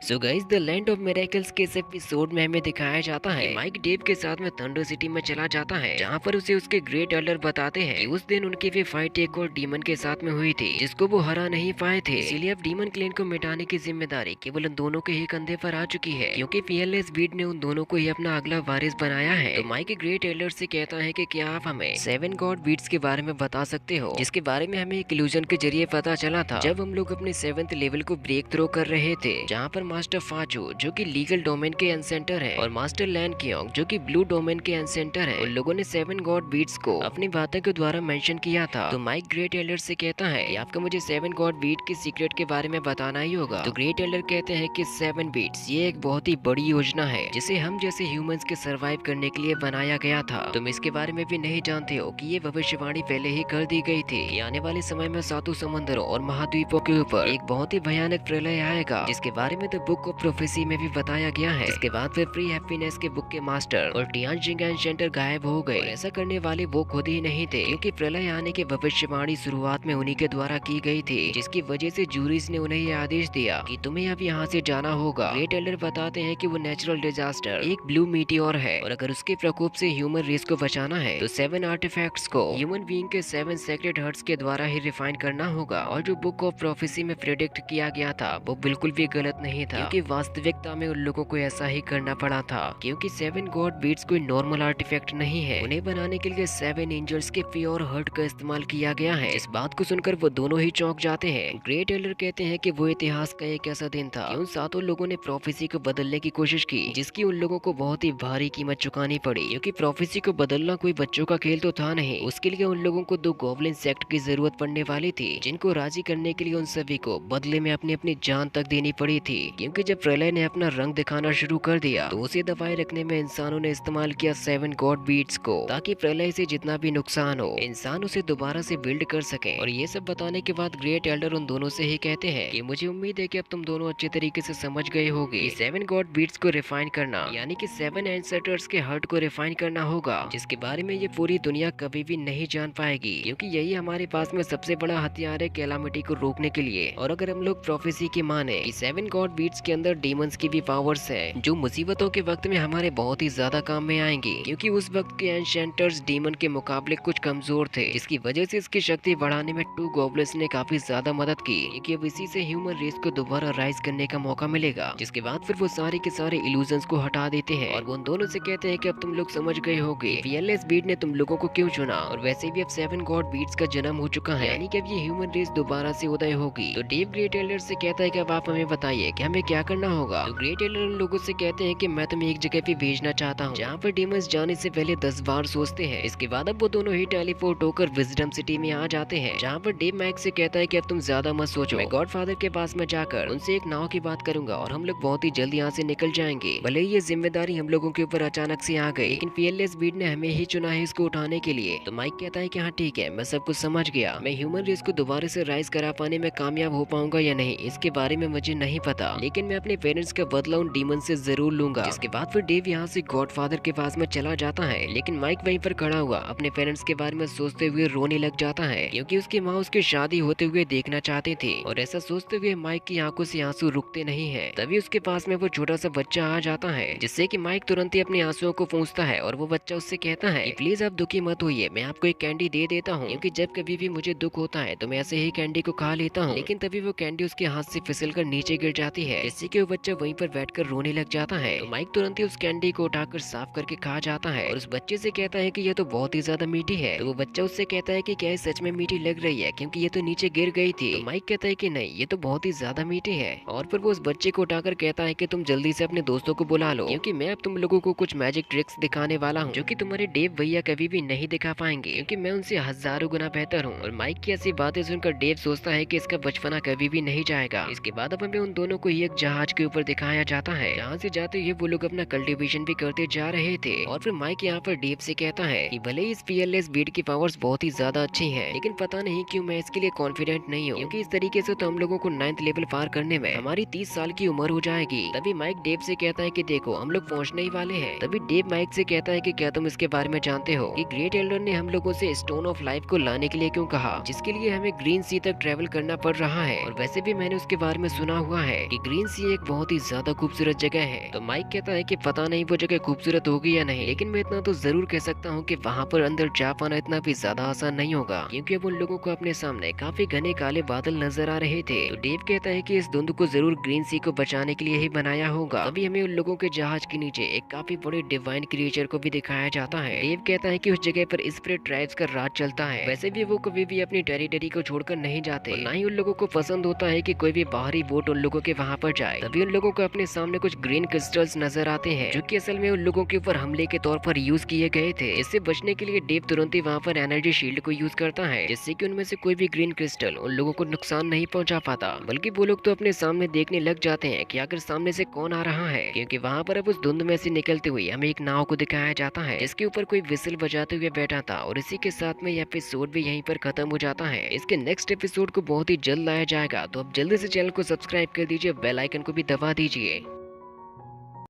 So guys, the land of miracles के इस episode में हमें दिखाया जाता है कि माइक डेव के साथ में थंडर सिटी में चला जाता है, जहां पर उसे उसके ग्रेट एल्डर बताते हैं कि उस दिन उनकी भी फाइट एक और डीमन के साथ में हुई थी, जिसको वो हरा नहीं पाए थे। इसीलिए अब डीमन क्लेन को मिटाने की जिम्मेदारी केवल उन दोनों के ही कंधे पर आ चुकी है, क्योंकि फियरलेस बीड ने उन दोनों को ही अपना अगला वारिस बनाया है। तो माइक ग्रेट एल्डर से कहता है कि क्या आप हमें 7 गॉड बीड्स के बारे में बता सकते हो, जिसके बारे में हमें एक इल्यूजन के जरिए पता चला था जब हम लोग अपने 7th लेवल को ब्रेक थ्रो कर रहे थे, जहाँ पर मास्टर फाजू जो कि लीगल डोमेन के एंसेंटर है और मास्टर लैन कियोंग जो कि ब्लू डोमेन के एंसेंटर है, उन लोगों ने 7 गॉड बीट्स को अपनी बातों के द्वारा मेंशन किया था। तो माइक ग्रेट एल्डर से कहता है कि आपको मुझे 7 गॉड बीट के सीक्रेट के बारे में बताना ही होगा। तो ग्रेट एल्डर कहते हैं कि 7 बीट्स ये एक बहुत ही बड़ी योजना है, जिसे हम जैसे ह्यूमंस के सर्वाइव करने के लिए बनाया गया था। तुम इसके बारे में भी नहीं जानते हो कि ये भविष्यवाणी पहले ही कर दी गई थी कि आने वाले समय में सातों समंदरों और महाद्वीपों के ऊपर एक बहुत ही भयानक प्रलय आएगा, जिसके बारे में द बुक ऑफ प्रोफेसी में भी बताया गया है। इसके बाद फिर फ्री हैप्पीनेस के बुक के मास्टर और टियानजिंग एंसेंटर गायब हो गए, और ऐसा करने वाले वो खुद ही नहीं थे, क्योंकि प्रलय आने की भविष्यवाणी शुरुआत में उन्हीं के द्वारा की गई थी, जिसकी वजह से जूरीस ने उन्हें यह आदेश दिया कि तुम्हें अब यहाँ से जाना होगा। ग्रेट एल्डर बताते हैं कि वो नेचुरल डिजास्टर एक ब्लू मीटियोर है, और अगर उसके प्रकोप से ह्यूमन रेस को बचाना है तो 7 आर्टिफैक्ट्स को ह्यूमन बीइंग के 7 सेक्रेट हर्ट्स के द्वारा ही रिफाइन करना होगा। और जो बुक ऑफ प्रोफेसी में प्रेडिक्ट किया गया था वो बिल्कुल भी गलत नहीं था, क्योंकि वास्तविकता में उन लोगों को ऐसा ही करना पड़ा था, क्योंकि 7 गॉड बीट्स कोई नॉर्मल आर्टिफैक्ट नहीं है। उन्हें बनाने के लिए 7 एंजल्स के प्योर हर्ट का इस्तेमाल किया गया है। इस बात को सुनकर वो दोनों ही चौंक जाते हैं। ग्रेट एल्डर कहते हैं कि वो इतिहास का एक ऐसा दिन था कि उन सातों लोगों ने प्रोफेसी को बदलने की कोशिश की, जिसकी उन लोगों को बहुत ही भारी कीमत चुकानी पड़ी, क्योंकि प्रोफेसी को बदलना कोई बच्चों का खेल तो था नहीं। उसके लिए उन लोगों को 2 गॉब्लिन सेक्ट की जरूरत पड़ने वाली थी, जिनको राजी करने के लिए उन सभी को बदले में अपनी अपनी जान तक देनी पड़ी थी। क्योंकि जब प्रलय ने अपना रंग दिखाना शुरू कर दिया तो उसे दबाए रखने में इंसानों ने इस्तेमाल किया 7 गॉड बीट्स को, ताकि प्रलय से जितना भी नुकसान हो इंसान उसे दोबारा से बिल्ड कर सके। और ये सब बताने के बाद ग्रेट एल्डर उन दोनों से ही कहते हैं कि मुझे उम्मीद है कि अब तुम दोनों अच्छे तरीके से समझ गए होगे कि 7 गॉड बीट्स को रिफाइन करना यानी कि 7 एंसेस्टर्स के हार्ट को रिफाइन करना होगा, जिसके बारे में ये पूरी दुनिया कभी भी नहीं जान पाएगी, क्योंकि यही हमारे पास में सबसे बड़ा हथियार है कैलामिटी को रोकने के लिए। और अगर हम लोग प्रोफेसी की माने कि 7 गॉड बीट्स के अंदर डीमंस की भी पावर्स है, जो मुसीबतों के वक्त में हमारे बहुत ही ज्यादा काम में आएंगी, क्योंकि उस वक्त के एंशेंटर्स डीमन के मुकाबले कुछ कमजोर थे, जिसकी वजह से इसकी शक्ति बढ़ाने में 2 गॉब्लिन्स ने काफी ज्यादा मदद की, क्योंकि अब इसी से ह्यूमन रेस को दोबारा राइज करने का मौका मिलेगा। जिसके बाद फिर वो सारे के सारे इल्यूजन्स को हटा देते हैं और वो उन दोनों से कहते हैं कि अब तुम लोग समझ गए होगे फियरलेस बीड ने तुम लोगों को क्यों चुना, और वैसे भी अब 7 गॉड बीट्स का जन्म हो चुका है, यानी कि अब ये ह्यूमन रेस दोबारा से उदय होगी। तो डेव ग्रेट एल्डर से कहता है कि अब आप हमें बताइए कि हमें क्या करना होगा। तो ग्रेट एल्डर उन लोगों से कहते हैं कि मैं तुम्हें एक जगह पे भेजना चाहता हूँ, जहाँ पर डीमंस जाने से पहले 10 बार सोचते हैं। इसके बाद अब वो दोनों ही टेलीपोर्ट होकर विजडम सिटी में आ जाते हैं, जहाँ पर डेव मैक से कहता है कि अब तुम ज्यादा मत सोचो, मैं गॉडफादर के पास में जाकर उनसे एक नाव की बात करूंगा और हम लोग बहुत ही जल्दी यहाँ से निकल जाएंगे। भले ही ये जिम्मेदारी हम लोगों के ऊपर अचानक से आ गई, लेकिन फियरलेस बीड ने हमें ही चुना है इसको उठाने के लिए। तो माइक कहता है कि हाँ ठीक है, मैं सब कुछ समझ गया, मैं ह्यूमन रेस को दोबारा से राइज करा पाने में कामयाब हो पाऊंगा या नहीं इसके बारे में मुझे नहीं पता, लेकिन मैं अपने पेरेंट्स का बदला उन डीमन से जरूर लूंगा। इसके बाद फिर डेव यहाँ से गॉडफादर के पास में चला जाता है, लेकिन माइक वहीं पर खड़ा हुआ अपने पेरेंट्स के बारे में सोचते हुए रोने लग जाता है, क्योंकि उसकी माँ उसकी शादी होते हुए देखना चाहते थे। और ऐसा सोचते हुए माइक की आंखों से आंसू रुकते नहीं है। तभी उसके पास में वो छोटा सा बच्चा आ जाता है, जिससे कि माइक तुरंत ही अपने आंसुओं को पोंछता है, और वो बच्चा उससे कहता है प्लीज आप दुखी मत होइए, मैं आपको एक कैंडी दे देता हूँ, क्योंकि जब कभी भी मुझे दुख होता है तो मैं ऐसे ही कैंडी को खा लेता हूँ। लेकिन तभी वो कैंडी उसके हाथ से फिसल कर नीचे गिर जाती है, जिससे कि वो बच्चा वहीं पर बैठकर रोने लग जाता है। तो माइक तुरंत ही उस कैंडी को उठाकर साफ करके खा जाता है, और उस बच्चे से कहता है कि यह तो बहुत ही ज्यादा मीठी है। तो वो बच्चा उससे कहता है कि क्या ये सच में मीठी लग रही है, क्योंकि ये तो नीचे गिर गई थी। तो माइक कहता है कि नहीं, ये तो बहुत ही ज्यादा मीठी है। और फिर वो उस बच्चे को उठाकर कहता है कि तुम जल्दी से अपने दोस्तों को बुला लो, क्योंकि मैं अब तुम लोगों को कुछ मैजिक ट्रिक्स दिखाने वाला हूँ, जो कि तुम्हारे डेव भैया कभी भी नहीं दिखा पाएंगे, क्योंकि मैं उनसे हजारों गुना बेहतर हूँ। और माइक की ऐसी बातें सुनकर डेव सोचता है कि इसका बचपना कभी भी नहीं जाएगा। इसके बाद अब हमें उन दोनों को एक जहाज के ऊपर दिखाया जाता है, जहाँ से जाते हुए वो लोग अपना कल्टीवेशन भी करते जा रहे थे। और फिर माइक यहाँ पर डेव से कहता है कि भले इस फियरलेस बीड की पावर्स बहुत ही ज्यादा अच्छी हैं, लेकिन पता नहीं क्यों मैं इसके लिए कॉन्फिडेंट नहीं हूँ, क्योंकि इस तरीके से तो हम लोगों को 9th लेवल पार करने में हमारी 30 साल की उम्र हो जाएगी। तभी माइक डेव से कहता है कि देखो हम लोग पहुँचने ही वाले हैं। तभी डेव माइक से कहता है कि क्या तुम इसके बारे में जानते हो कि ग्रेट एल्डर ने हम लोगों से स्टोन ऑफ लाइफ को लाने के लिए क्यों कहा, जिसके लिए हमें ग्रीन सी तक ट्रेवल करना पड़ रहा है। और वैसे भी मैंने उसके बारे में सुना हुआ है कि ग्रीन सी एक बहुत ही ज्यादा खूबसूरत जगह है। तो माइक कहता है कि पता नहीं वो जगह खूबसूरत होगी या नहीं, लेकिन मैं इतना तो जरूर कह सकता हूँ कि वहाँ पर अंदर जा पाना इतना भी ज्यादा आसान नहीं होगा, क्योंकि अब उन लोगों को अपने सामने काफी घने काले बादल नजर आ रहे थे। तो डेव कहता है कि इस धुंध को जरूर ग्रीन सी को बचाने के लिए ही बनाया होगा। तभी हमें उन लोगों के जहाज के नीचे एक काफी बड़े डिवाइन क्रिएचर को भी दिखाया जाता है। डेव कहता है कि उस जगह पर स्प्रिट ट्राइब्स का राज चलता है। वैसे भी वो कभी भी अपनी टेरिटरी को छोड़कर नहीं जाते, ना ही उन लोगों को पसंद होता है कि कोई भी बाहरी वोट उन लोगों के वहाँ पर जाए। तभी उन लोगों को अपने सामने कुछ ग्रीन क्रिस्टल्स नजर आते हैं, जो कि असल में उन लोगों के ऊपर हमले के तौर पर यूज किए गए थे। इससे बचने के लिए डेव तुरंत ही वहाँ पर एनर्जी शील्ड को यूज करता है, जिससे कि उनमें से कोई भी ग्रीन क्रिस्टल उन लोगों को नुकसान नहीं पहुंचा पाता। बल्कि वो लोग तो अपने सामने देखने लग जाते हैं कि आखिर सामने से कौन आ रहा है, क्योंकि वहाँ पर अब उस धुंध में से निकलते हुए हमें एक नाव को दिखाया जाता है, जिसके ऊपर कोई विसल बजाते हुए बैठा था। और इसी के साथ में यह एपिसोड भी यहीं पर खत्म हो जाता है। इसके नेक्स्ट एपिसोड को बहुत ही जल्द लाया जाएगा, तो अब जल्दी से चैनल को सब्सक्राइब कर दीजिए, बेल आइकन को भी दबा दीजिए।